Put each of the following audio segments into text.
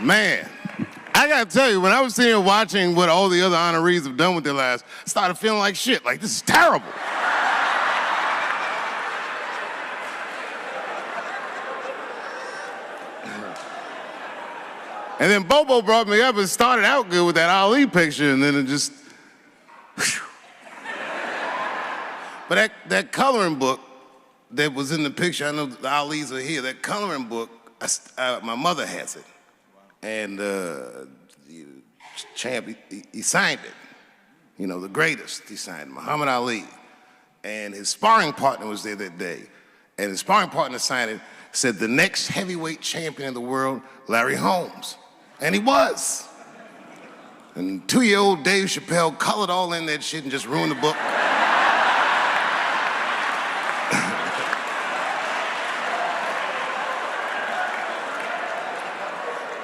Man, I gotta tell you, when I was sitting here watching what all the other honorees have done with their lives, I started feeling like shit, like this is terrible. And then Bobo brought me up and started out good with that Ali picture, and then it just, whew. But that coloring book that was in the picture, I know the Ali's are here, that coloring book, my mother has it. And Champ, he signed it. You know, the greatest, he signed it, Muhammad Ali. And his sparring partner was there that day. And his sparring partner signed it, said the next heavyweight champion of the world, Larry Holmes. And he was. And 2-year-old Dave Chappelle colored all in that shit and just ruined the book.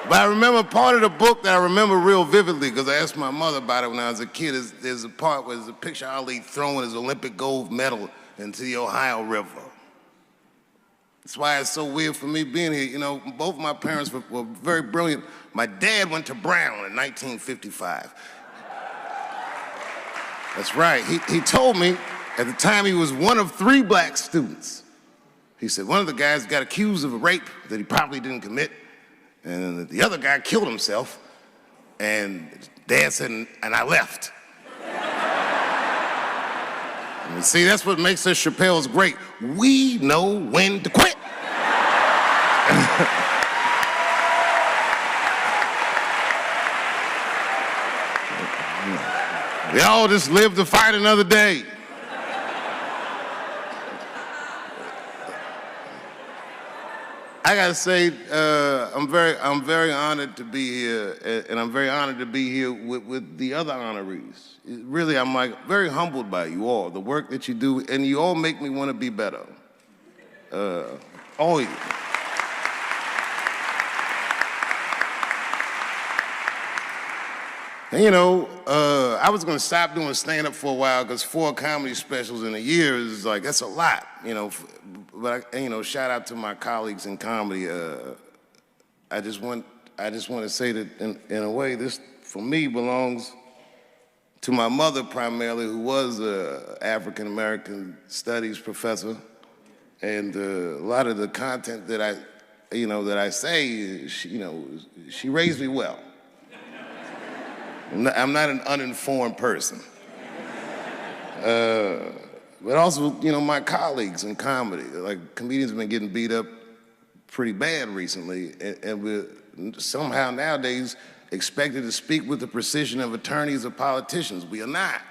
But I remember part of the book that I remember real vividly, because I asked my mother about it when I was a kid. There's a part where there's a picture of Ali throwing his Olympic gold medal into the Ohio River. That's why it's so weird for me being here. You know, both of my parents were very brilliant. My dad went to Brown in 1955. That's right. He told me at the time he was one of 3 black students. He said one of the guys got accused of a rape that he probably didn't commit, and the other guy killed himself, and Dad said, and I left. And see, that's what makes us Chappelles great. We know when to quit. We all just live to fight another day. I gotta say, I'm very honored to be here, and I'm very honored to be here with the other honorees. Really, I'm like very humbled by you all, the work that you do, and you all make me want to be better. All of you. And you know, I was gonna stop doing stand-up for a while because 4 comedy specials in a year is like, that's a lot, you know. But you know, shout out to my colleagues in comedy. I just want to say that in a way, this for me belongs to my mother primarily, who was an African American studies professor, and a lot of the content that I say, she raised me well. I'm not an uninformed person. But also, you know, my colleagues in comedy, like comedians have been getting beat up pretty bad recently, and we're somehow nowadays expected to speak with the precision of attorneys or politicians. We are not.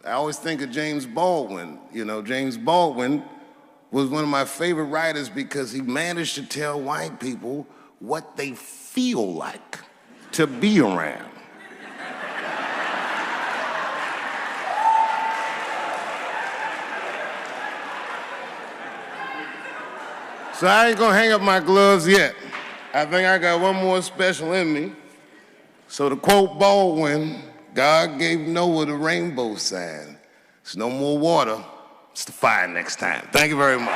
I always think of James Baldwin. You know, James Baldwin was one of my favorite writers because he managed to tell white people what they feel like to be around. So I ain't gonna hang up my gloves yet. I think I got one more special in me. So to quote Baldwin, God gave Noah the rainbow sign. It's no more water, it's the fire next time. Thank you very much.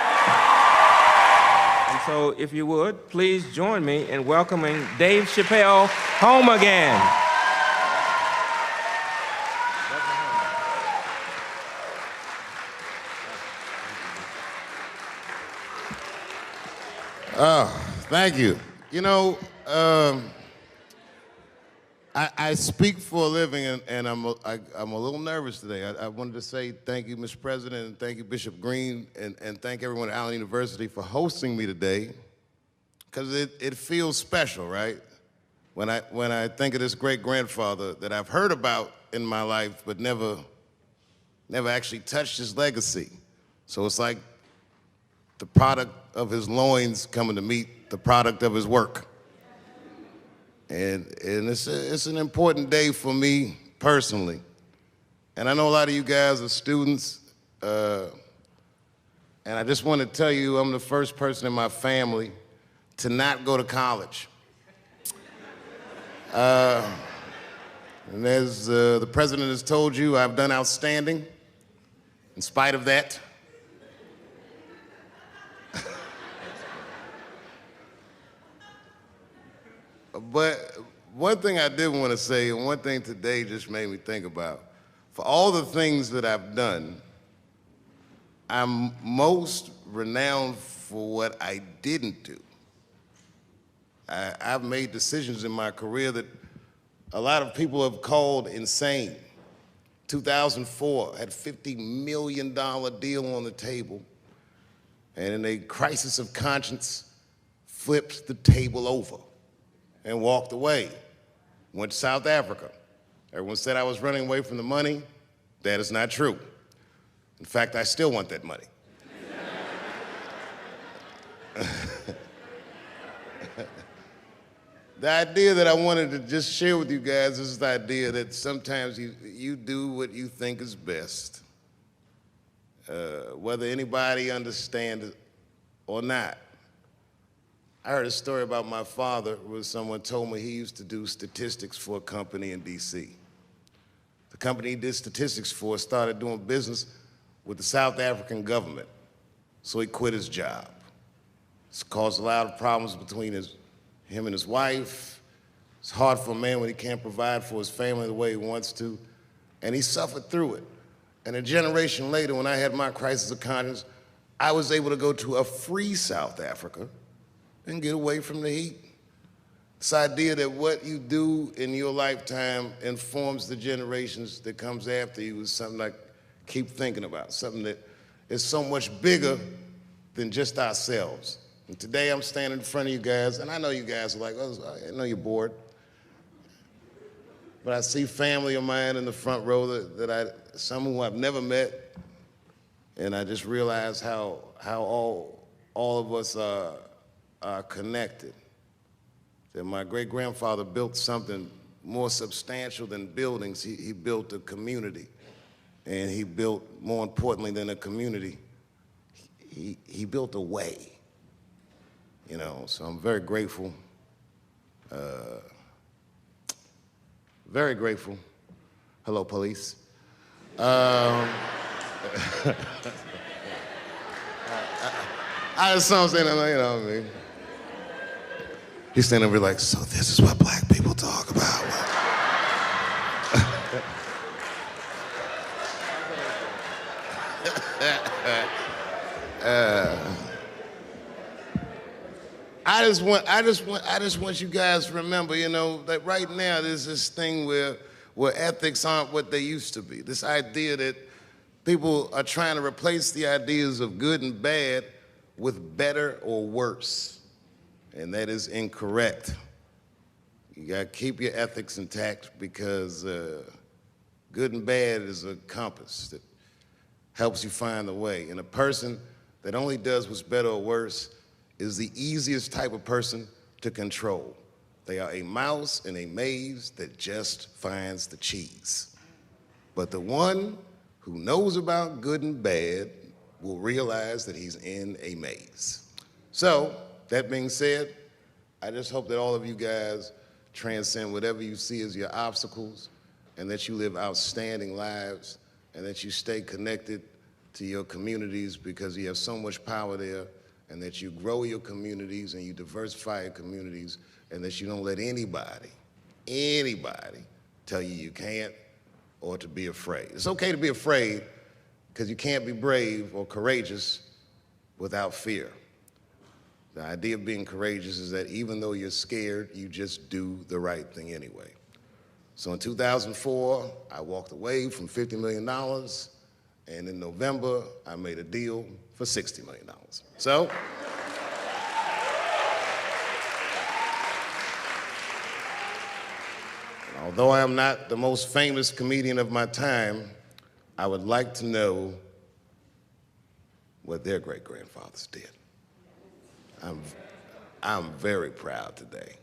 And so if you would, please join me in welcoming Dave Chappelle home again. Oh, thank you. You know, I speak for a living, and I'm a little nervous today. I wanted to say thank you, Mr. President, and thank you, Bishop Green, and thank everyone at Allen University for hosting me today, because it feels special, right? When I think of this great grandfather that I've heard about in my life, but never actually touched his legacy. So it's like the product of his loins coming to meet the product of his work. And it's an important day for me personally. And I know a lot of you guys are students, and I just want to tell you I'm the first person in my family to not go to college. And as the president has told you, I've done outstanding in spite of that. But one thing I did want to say, and one thing today just made me think about, for all the things that I've done, I'm most renowned for what I didn't do. I've made decisions in my career that a lot of people have called insane. 2004, had a $50 million deal on the table, and in a crisis of conscience, flipped the table over and walked away. Went to South Africa. Everyone said I was running away from the money. That is not true. In fact, I still want that money. The idea that I wanted to just share with you guys is the idea that sometimes you do what you think is best, whether anybody understands it or not. I heard a story about my father where someone told me he used to do statistics for a company in D.C. The company he did statistics for started doing business with the South African government, so he quit his job. It's caused a lot of problems between him and his wife. It's hard for a man when he can't provide for his family the way he wants to, and he suffered through it. And a generation later, when I had my crisis of conscience, I was able to go to a free South Africa and get away from the heat. This idea that what you do in your lifetime informs the generations that comes after you is something I keep thinking about, something that is so much bigger than just ourselves. And today I'm standing in front of you guys, and I know you guys are like, oh, I know you're bored. But I see family of mine in the front row some who I've never met, and I just realize how all of us are connected. That my great-grandfather built something more substantial than buildings. He built a community, and he built, more importantly than a community, he built a way. You know, so I'm very grateful. Very grateful. Hello, police. I just saw him saying, you know what I mean? He's standing over like, so this is what black people talk about. I just want you guys to remember, you know, that right now there's this thing where ethics aren't what they used to be. This idea that people are trying to replace the ideas of good and bad with better or worse. And that is incorrect. You gotta keep your ethics intact because good and bad is a compass that helps you find the way. And a person that only does what's better or worse is the easiest type of person to control. They are a mouse in a maze that just finds the cheese. But the one who knows about good and bad will realize that he's in a maze. So, that being said, I just hope that all of you guys transcend whatever you see as your obstacles and that you live outstanding lives and that you stay connected to your communities because you have so much power there, and that you grow your communities and you diversify your communities, and that you don't let anybody tell you you can't or to be afraid. It's okay to be afraid because you can't be brave or courageous without fear. The idea of being courageous is that even though you're scared, you just do the right thing anyway. So in 2004, I walked away from $50 million, and in November, I made a deal for $60 million. So, although I am not the most famous comedian of my time, I would like to know what their great-grandfathers did. I'm very proud today.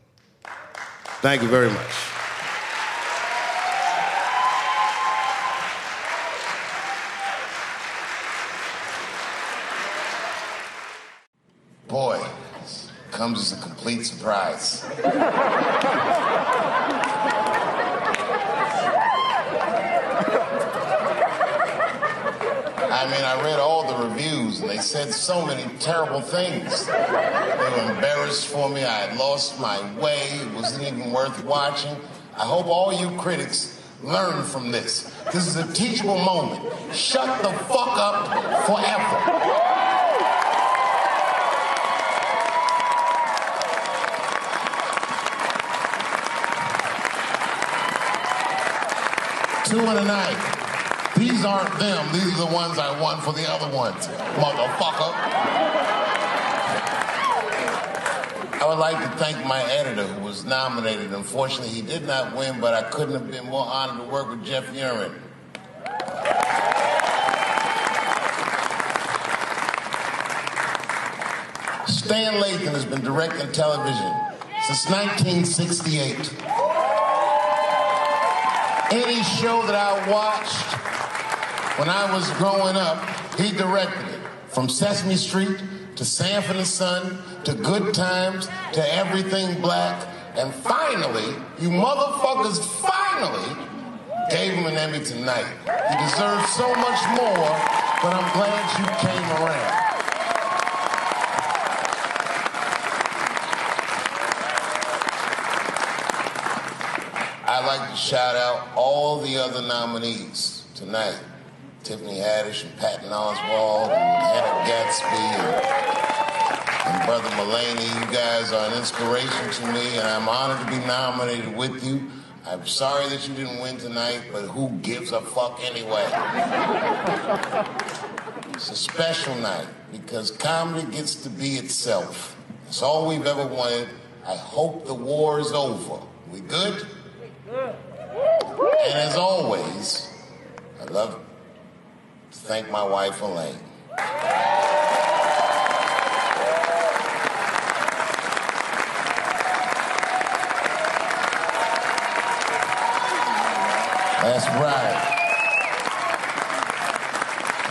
Thank you very much. Boy, comes as a complete surprise. I read all the reviews, and they said so many terrible things. They were embarrassed for me. I had lost my way. It wasn't even worth watching. I hope all you critics learn from this. This is a teachable moment. Shut the fuck up forever. Two in a night. These aren't them. These are the ones I won for the other ones, motherfucker. I would like to thank my editor who was nominated. Unfortunately, he did not win, but I couldn't have been more honored to work with Jeff Urin. Stan Lathan has been directing television since 1968. Any show that I watched when I was growing up, he directed it. From Sesame Street to Sanford and Son to Good Times to Everything Black. And finally, you motherfuckers finally gave him an Emmy tonight. He deserves so much more, but I'm glad you came around. I'd like to shout out all the other nominees tonight. Tiffany Haddish and Patton Oswalt and Hannah Gatsby and Brother Mulaney. You guys are an inspiration to me, and I'm honored to be nominated with you. I'm sorry that you didn't win tonight, but who gives a fuck anyway? It's a special night because comedy gets to be itself. It's all we've ever wanted. I hope the war is over. We good? And as always, I'd love to thank my wife, Elaine. That's right.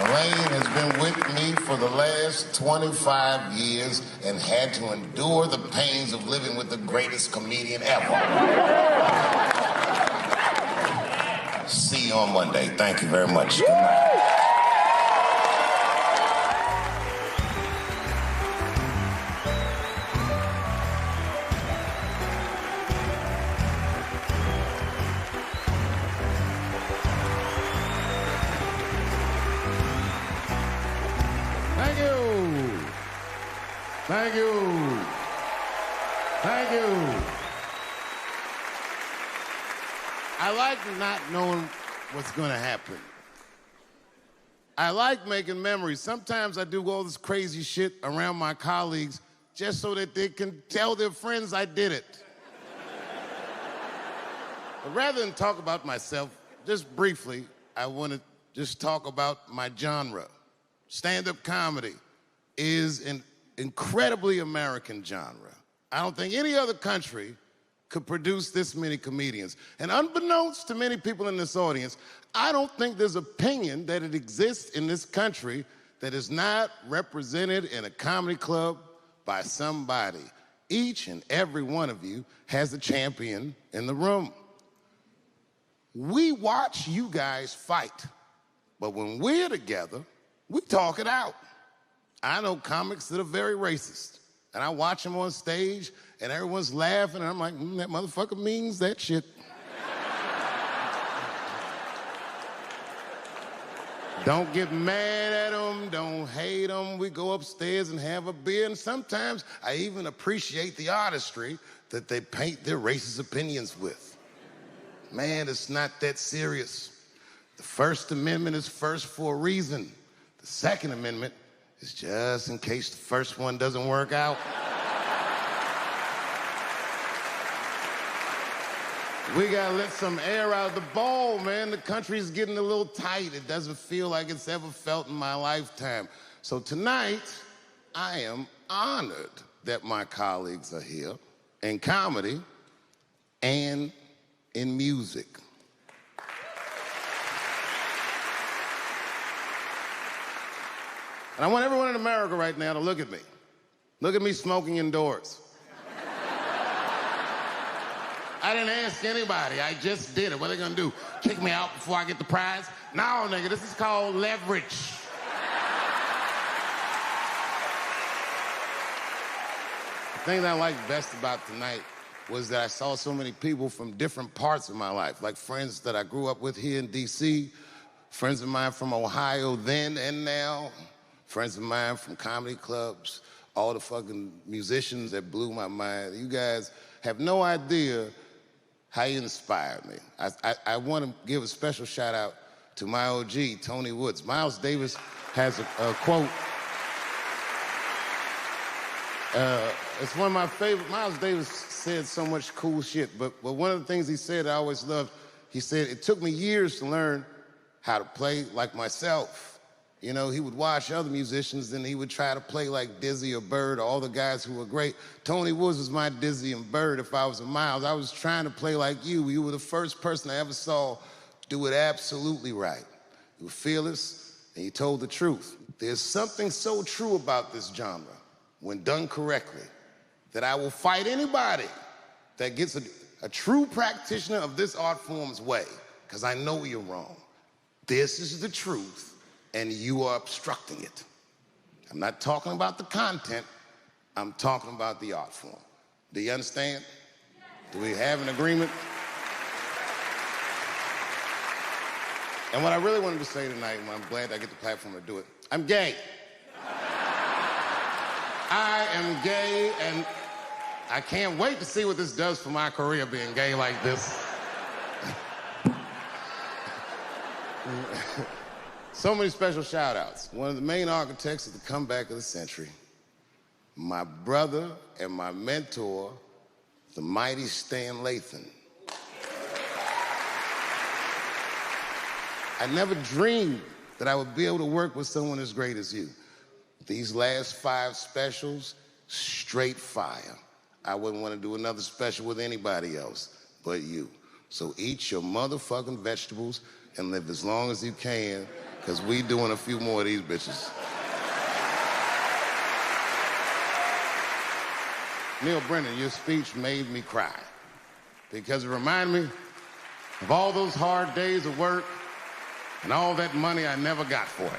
Elaine has been with me for the last 25 years and had to endure the pains of living with the greatest comedian ever. See you on Monday. Thank you very much. Good night. Thank you. Thank you. Thank you. I like not knowing what's going to happen. I like making memories. Sometimes I do all this crazy shit around my colleagues just so that they can tell their friends I did it. But rather than talk about myself, just briefly, I want to just talk about my genre. Stand-up comedy is an incredibly American genre. I don't think any other country could produce this many comedians. And unbeknownst to many people in this audience, I don't think there's opinion that it exists in this country that is not represented in a comedy club by somebody. Each and every one of you has a champion in the room. We watch you guys fight, but when we're together, we talk it out. I know comics that are very racist, and I watch them on stage, and everyone's laughing, and I'm like, that motherfucker means that shit. Don't get mad at them, don't hate them. We go upstairs and have a beer, and sometimes I even appreciate the artistry that they paint their racist opinions with. Man, it's not that serious. The First Amendment is first for a reason. The Second Amendment is just in case the first one doesn't work out. We gotta let some air out of the ball, man. The country's getting a little tight. It doesn't feel like it's ever felt in my lifetime. So tonight, I am honored that my colleagues are here in comedy and in music. And I want everyone in America right now to look at me. Look at me smoking indoors. I didn't ask anybody, I just did it. What are they gonna do? Kick me out before I get the prize? No, nigga, this is called leverage. thing that I liked best about tonight was that I saw so many people from different parts of my life, like friends that I grew up with here in D.C., friends of mine from Ohio then and now, friends of mine from comedy clubs, all the fucking musicians that blew my mind. You guys have no idea how you inspired me. I want to give a special shout out to my OG, Tony Woods. Miles Davis has a quote. It's one of my favorite. Miles Davis said so much cool shit, but one of the things he said I always loved, he said, it took me years to learn how to play like myself. You know, he would watch other musicians, and he would try to play like Dizzy or Bird, or all the guys who were great. Tony Woods was my Dizzy and Bird if I was a Miles. I was trying to play like you. You were the first person I ever saw do it absolutely right. You were fearless, and you told the truth. There's something so true about this genre, when done correctly, that I will fight anybody that gets a true practitioner of this art form's way, because I know you're wrong. This is the truth, and you are obstructing it. I'm not talking about the content, I'm talking about the art form. Do you understand? Do we have an agreement? And what I really wanted to say tonight, and I'm glad I get the platform to do it, I'm gay. I am gay, and I can't wait to see what this does for my career, being gay like this. So many special shout-outs. One of the main architects of the comeback of the century, my brother and my mentor, the mighty Stan Lathan. I never dreamed that I would be able to work with someone as great as you. These last 5 specials, straight fire. I wouldn't want to do another special with anybody else but you. So eat your motherfucking vegetables and live as long as you can, because we doing a few more of these bitches. Neil Brennan, your speech made me cry, because it reminded me of all those hard days of work and all that money I never got for it.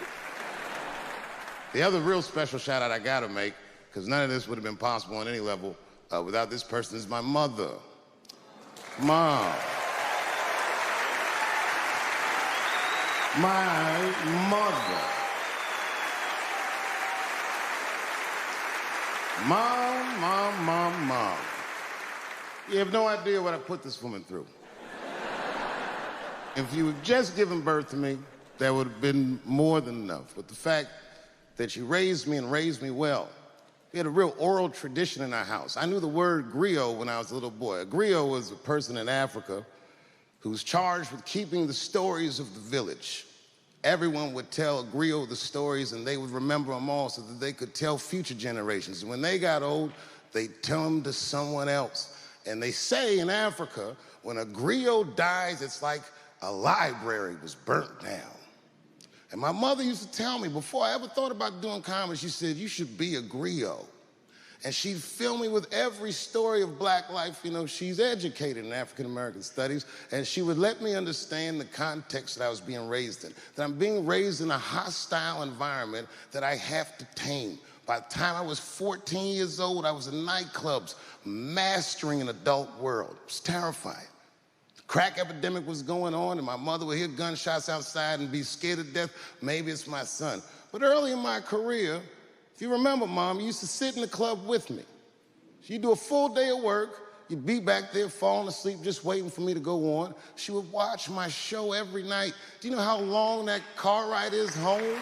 The other real special shout out I gotta make, because none of this would have been possible on any level without this person, is my mother. Mom. My mother. Mom. You have no idea what I put this woman through. If you had just given birth to me, that would have been more than enough. But the fact that you raised me and raised me well, we had a real oral tradition in our house. I knew the word griot when I was a little boy. A griot was a person in Africa who was charged with keeping the stories of the village. Everyone would tell a griot the stories, and they would remember them all so that they could tell future generations. And when they got old, they'd tell them to someone else. And they say in Africa, when a griot dies, it's like a library was burnt down. And my mother used to tell me, before I ever thought about doing comedy, she said, you should be a griot. And she'd fill me with every story of black life. You know, she's educated in African-American studies, and she would let me understand the context that I was being raised in, that I'm being raised in a hostile environment that I have to tame. By the time I was 14 years old, I was in nightclubs, mastering an adult world. It was terrifying. The crack epidemic was going on, and my mother would hear gunshots outside and be scared to death. Maybe it's my son. But early in my career, if you remember, Mom, you used to sit in the club with me. She'd do a full day of work. You'd be back there falling asleep, just waiting for me to go on. She would watch my show every night. Do you know how long that car ride is home?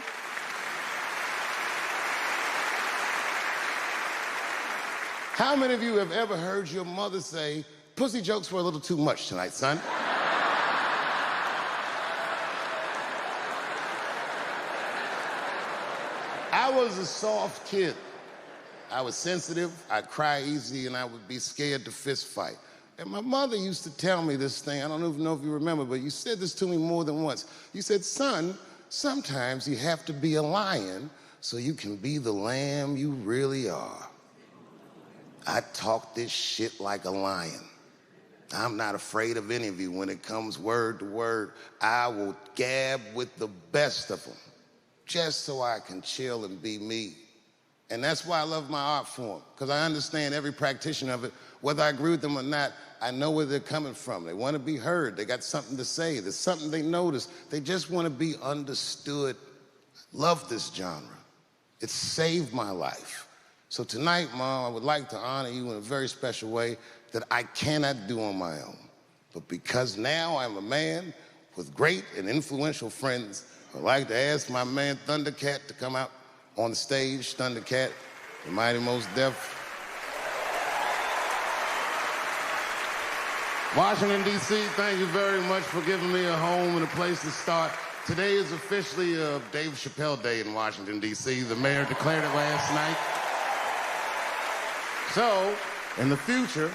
How many of you have ever heard your mother say, pussy jokes were a little too much tonight, son? I was a soft kid. I was sensitive, I'd cry easy, and I would be scared to fist fight. And my mother used to tell me this thing, I don't even know if you remember, but you said this to me more than once. You said, son, sometimes you have to be a lion so you can be the lamb you really are. I talk this shit like a lion. I'm not afraid of any of you. When it comes word to word, I will gab with the best of them, just so I can chill and be me. And that's why I love my art form, because I understand every practitioner of it. Whether I agree with them or not, I know where they're coming from. They want to be heard. They got something to say. There's something they notice. They just want to be understood. Love this genre. It saved my life. So tonight, Mom, I would like to honor you in a very special way that I cannot do on my own. But because now I'm a man with great and influential friends, I'd like to ask my man Thundercat to come out on the stage. Thundercat, the Mighty Most Def. Washington, D.C., thank you very much for giving me a home and a place to start. Today is officially Dave Chappelle Day in Washington, D.C. The mayor declared it last night. So, in the future,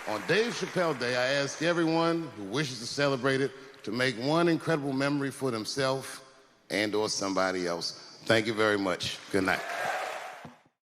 on Dave Chappelle Day, I ask everyone who wishes to celebrate it to make one incredible memory for themselves and or somebody else. Thank you very much. Good night.